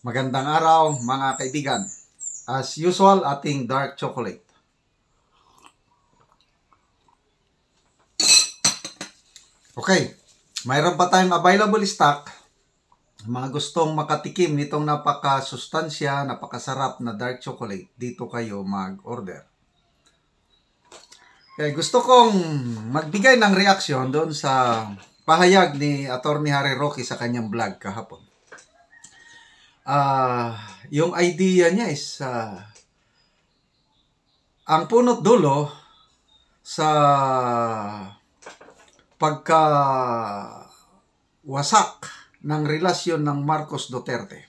Magandang araw mga kaibigan. As usual, ating dark chocolate. Okay, mayroon pa tayong available stock. Mga gustong makatikim nitong napakasustansya, napakasarap na dark chocolate, dito kayo mag-order. Okay, gusto kong magbigay ng reaksyon doon sa pahayag ni Atty. Harry Roque sa kanyang vlog kahapon. Yung idea niya is ang punot dulo sa pagkawasak ng relasyon ng Marcos Duterte.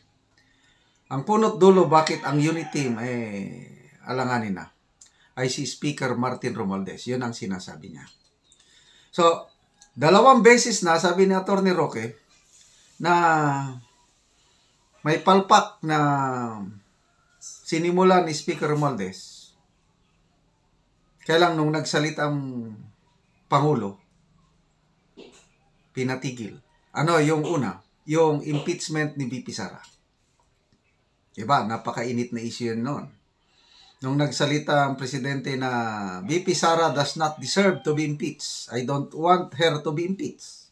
Ang punot dulo bakit ang unity team alanganin na ay si Speaker Martin Romualdez. Yun ang sinasabi niya. So, dalawang beses na sabi ni Atty. Roque na may palpak na sinimula ni Speaker Romualdez. Kailang nung nagsalita ang Pangulo, pinatigil. Ano yung una? Yung impeachment ni VP Sara. Diba? Napakainit na issue yun noon. Nung nagsalita ang presidente na VP Sara does not deserve to be impeached. I don't want her to be impeached.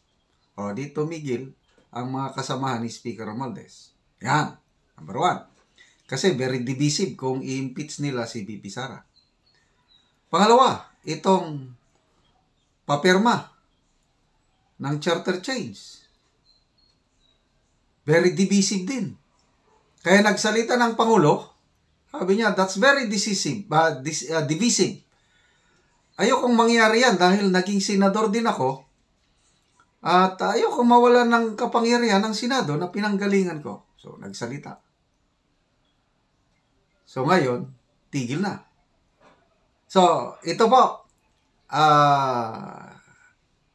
O, di tumigil ang mga kasamahan ni Speaker Romualdez. Yan. Number one. Kasi very divisive kung i-impeach nila si VP Sara. Pangalawa, itong papirma ng charter change. Very divisive din. Kaya nagsalita ng Pangulo, sabi niya, that's very divisive. Ayokong mangyari yan dahil naging senador din ako. At ayokong mawala ng kapangyarihan ng Senado na pinanggalingan ko. So, nagsalita. So, ngayon, tigil na. So, ito po,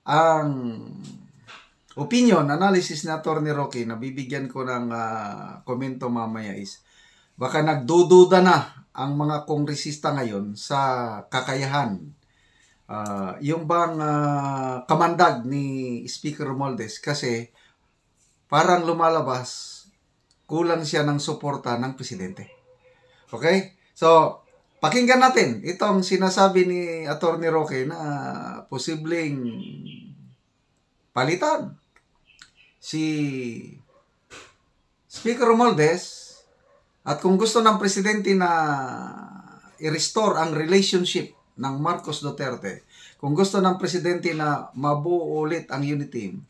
ang opinion, analysis ni Atty. Roque na bibigyan ko ng komento mamaya is, baka nagdududa na ang mga kongresista ngayon sa kakayahan. Yung bang kamandag ni Speaker Romualdez kasi parang lumalabas kulang siya ng suporta ng presidente. Okay? So, pakinggan natin itong sinasabi ni Atty. Roque na posibleng palitan si Speaker Romualdez. At kung gusto ng presidente na i-restore ang relationship ng Marcos Duterte, kung gusto ng presidente na mabuo ulit ang unity team,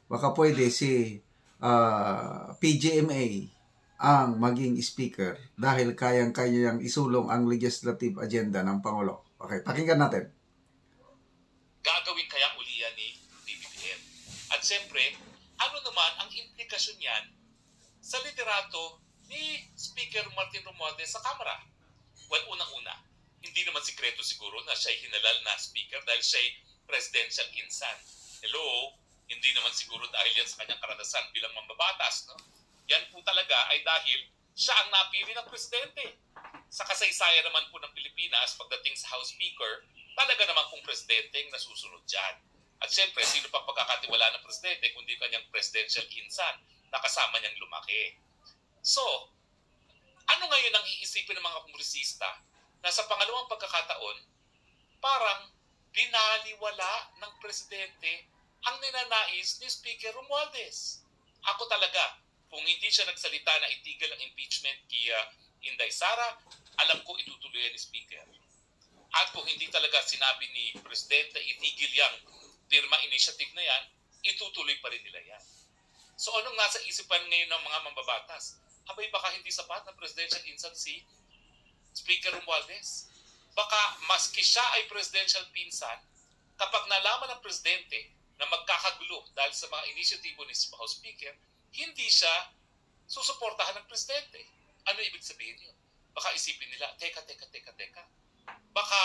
baka pwede si PGMA ang maging speaker dahil kayang-kaya niyang isulong ang legislative agenda ng Pangulo. Okay, pakinggan natin. Gagawin kaya uli yan ni BBM. At siyempre, ano naman ang implikasyon yan sa liderato ni Speaker Martin Romualdez sa Kamara? Well, unang-una, hindi naman sikreto siguro na siya'y hinalal na speaker dahil siya'y presidential insan. Hello? Hindi naman siguro dahil yan sa kanyang karanasan bilang mambabatas, no? Yan po talaga ay dahil siya ang napili ng presidente. Sa kasaysayan naman po ng Pilipinas, pagdating sa House Speaker, talaga naman pong presidente ang nasusunod dyan. At siyempre, sino pang pagkakatiwala ng presidente kundi kanyang presidential insan na kasama niyang lumaki. So, ano ngayon ang iisipin ng mga kongresista na sa pangalawang pagkakataon, parang binaliwala ng presidente ang ninanais ni Speaker Romualdez? Ako talaga, kung hindi siya nagsalita na itigil ang impeachment kay Inday Sara, alam ko itutuloy ni Speaker. At kung hindi talaga sinabi ni Presidente itigil yung pirma initiative na yan, itutuloy pa rin nila yan. So anong nasa isipan ngayon ng mga mambabatas? Abay baka hindi sapat na presidential insan si Speaker Romualdez. Baka maski siya ay presidential pinsan, kapag nalaman ng presidente na magkakagulo dahil sa mga inisyatibo ni House Speaker, hindi siya susuportahan ng presidente. Ano ibig sabihin yun? Baka isipin nila, teka. Baka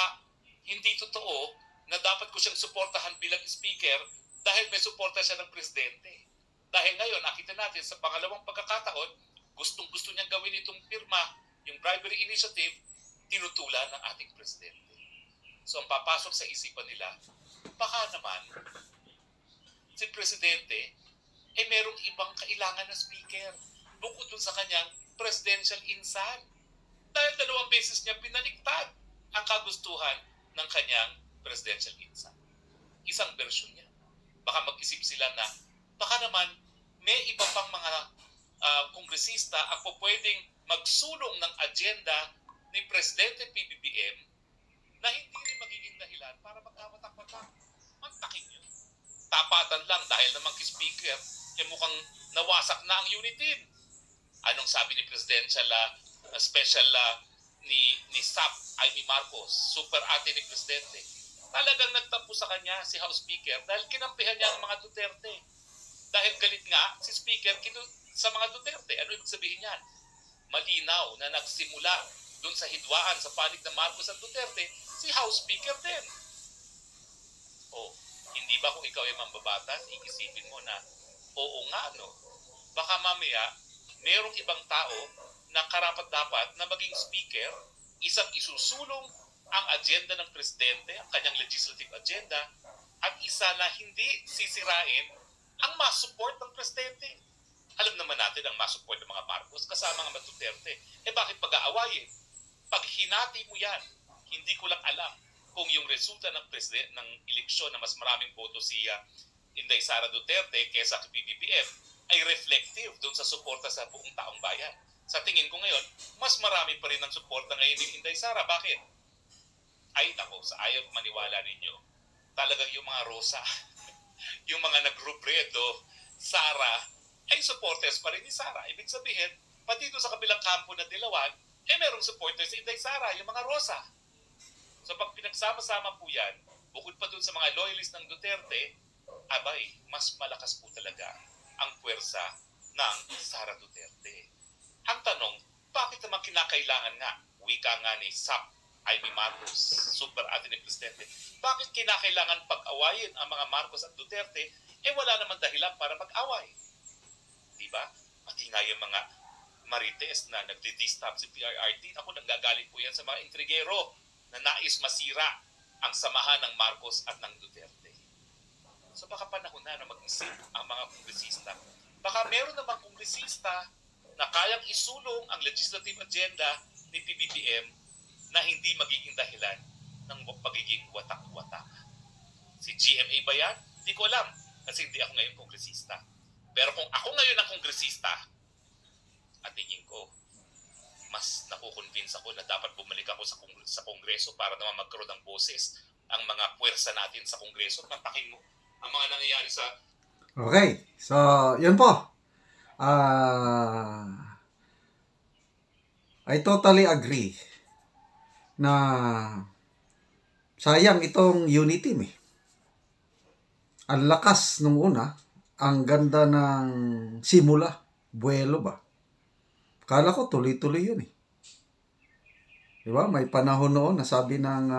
hindi totoo na dapat ko siyang suportahan bilang speaker dahil may suporta siya ng presidente. Dahil ngayon, nakita natin sa pangalawang pagkakataon, gustong-gusto niyang gawin itong pirma, yung bribery initiative, tinutulan ng ating presidente. So ang papasok sa isipan nila, baka naman si presidente merong ibang kailangan na speaker. bukod dun sa kanyang presidential insan. Dahil 2 beses niya pinaliktad ang kagustuhan ng kanyang presidential insan. Isang bersyon niya. Baka mag-isip sila na baka naman may iba pang mga kongresista ang pwedeng magsulong ng agenda ni Presidente PBBM na hindi rin magiging dahilan para mag-awatak-watak. Mantakin yun. Tapatan lang dahil naman kay Speaker, mukhang nawasak na ang unit team. Anong sabi ni Presidential Special ni SAP, Amy Marcos, super ate ni Presidente? Talagang nagtampo sa kanya si House Speaker dahil kinampihan niya ang mga Duterte. Dahil galit nga si Speaker sa mga Duterte. Ano ibig sabihin yan? Malinaw na nagsimula doon sa hidwaan sa panig ng Marcos at Duterte, si House Speaker din. Oh, hindi ba kung ikaw ay mambabatas, iisipin mo na, oo nga no, baka mamaya merong ibang tao na karapat-dapat na maging speaker, isang isusulong ang agenda ng presidente, ang kanyang legislative agenda, at isa na hindi sisirain ang masupport ng presidente. Alam naman natin ang masupport ng mga Marcos kasama ng mga Duterte. Bakit pag-aawayin? Pag hinati mo yan, hindi ko lang alam kung yung resulta ng ng eleksyon na mas maraming boto si Inday Sara Duterte kaysa kay PBBM ay reflective doon sa suporta sa buong taong bayan. Sa tingin ko ngayon, mas marami pa rin ang suporta ngayon ni Inday Sara. Bakit? Ay nako, sa ayaw maniwala ninyo, talagang yung mga Rosa, yung mga nagrubredo, Sara, ay supporters pa rin ni Sara. Ibig sabihin, pati doon sa kabilang kampo na Dilawan, merong supporters si Inday Sara, yung mga Rosa. So pag pinagsama-sama po yan, bukod pa doon sa mga loyalist ng Duterte, abay, mas malakas po talaga ang puwersa ng Sara Duterte. Ang tanong, bakit naman kinakailangan nga, wika nga ni SAP, Amy Marcos, super ate ni Presidente, bakit kinakailangan pag-awayin ang mga Marcos at Duterte, wala naman dahilan para mag-away. Diba? Pati nga yung mga Marites na nagdi-distab si PRRT, ako nanggagaling po yan sa mga intrigero na nais masira ang samahan ng Marcos at ng Duterte. So baka panahon na mag-isip ang mga kongresista. Baka meron namang kongresista na kayang isulong ang legislative agenda ni PBBM na hindi magiging dahilan ng pagiging watak-watak. Si GMA ba yan? Hindi ko alam kasi hindi ako ngayon kongresista. Pero kung ako ngayon ang kongresista, at tingin ko, mas nakukonvince ako na dapat bumalik ako sa Kongreso para naman magkaroon ng boses ang mga puwersa natin sa Kongreso. Pantakin mo ang mga nangyayari sa... Okay, so yun po. I totally agree na sayang itong unity team eh. Ang lakas nung una, ang ganda ng simula, buwelo ba? Kala ko tuloy-tuloy yun eh. Diba? May panahon noon na sabi ng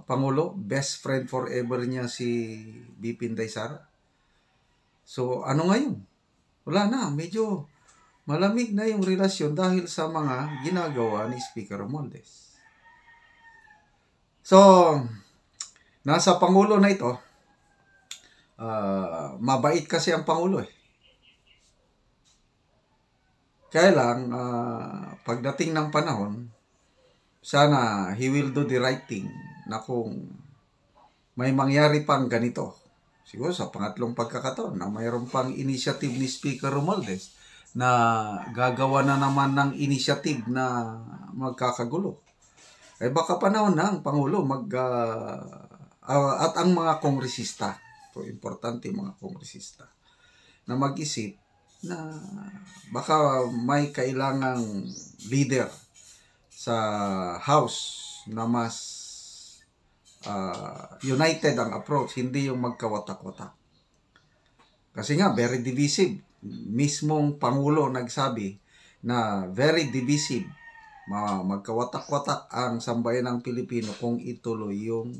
Pangulo, best friend forever niya si BP Inday Sara. So ano ngayon? Wala na, medyo malamig na yung relasyon dahil sa mga ginagawa ni Speaker Romualdez. So, nasa Pangulo na ito, mabait kasi ang Pangulo eh. Kaya lang, pagdating ng panahon, sana he will do the right thing na kung may mangyari pang ganito, siguro sa pangatlong pagkakataon na mayroon pang initiative ni Speaker Romualdez na gagawa na naman ng initiative na magkakagulo. Baka panahon na ang Pangulo at ang mga kongresista, ito importante mga kongresista, na mag-isip na baka may kailangang leader sa House na mas united ang approach, hindi yung magkawatak-watak. Kasi nga, very divisive. Mismong Pangulo nagsabi na very divisive. Magkawatak-watak ang sambayan ng Pilipino kung ituloy yung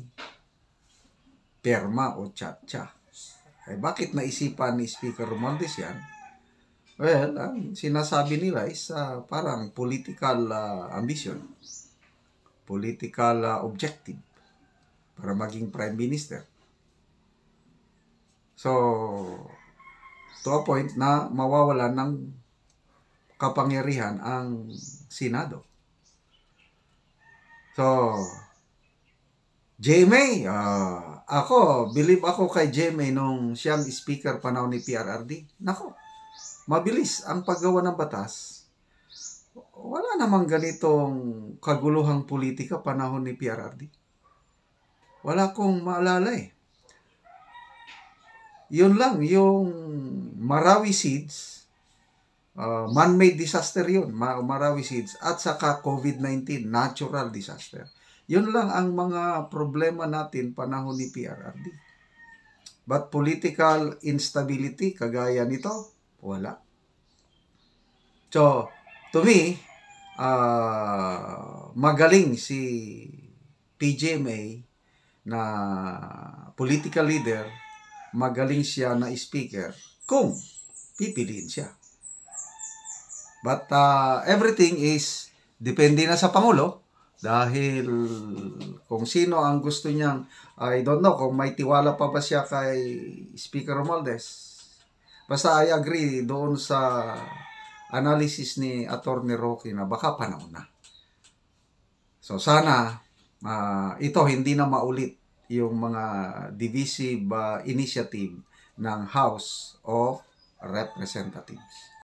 perma o tsa-tsa. Bakit naisipan ni Speaker Romualdez yan? Well, ang sinasabi nila is parang political ambition, political objective para maging Prime Minister. So, to a point na mawawala ng kapangyarihan ang Senado. So, GMA, believe ako kay GMA nung siyang speaker panahon ni PRRD. Nako, mabilis ang paggawa ng batas. Wala namang ganitong kaguluhang politika panahon ni PRRD. Wala akong maalala eh. Yun lang, yung Marawi Seeds, man-made disaster yun, Marawi Seeds, at saka COVID-19, natural disaster. Yun lang ang mga problema natin panahon ni PRRD. But political instability, kagaya nito, wala. So, to me, magaling si PGMA na political leader, magaling siya na speaker kung pipiliin siya. But everything is depende na sa Pangulo. Dahil kung sino ang gusto niyang, I don't know kung may tiwala pa ba siya kay Speaker Romualdez. Basta I agree doon sa analysis ni Attorney Roque na baka panahon na. So sana ito hindi na maulit yung mga divisive initiative ng House of Representatives.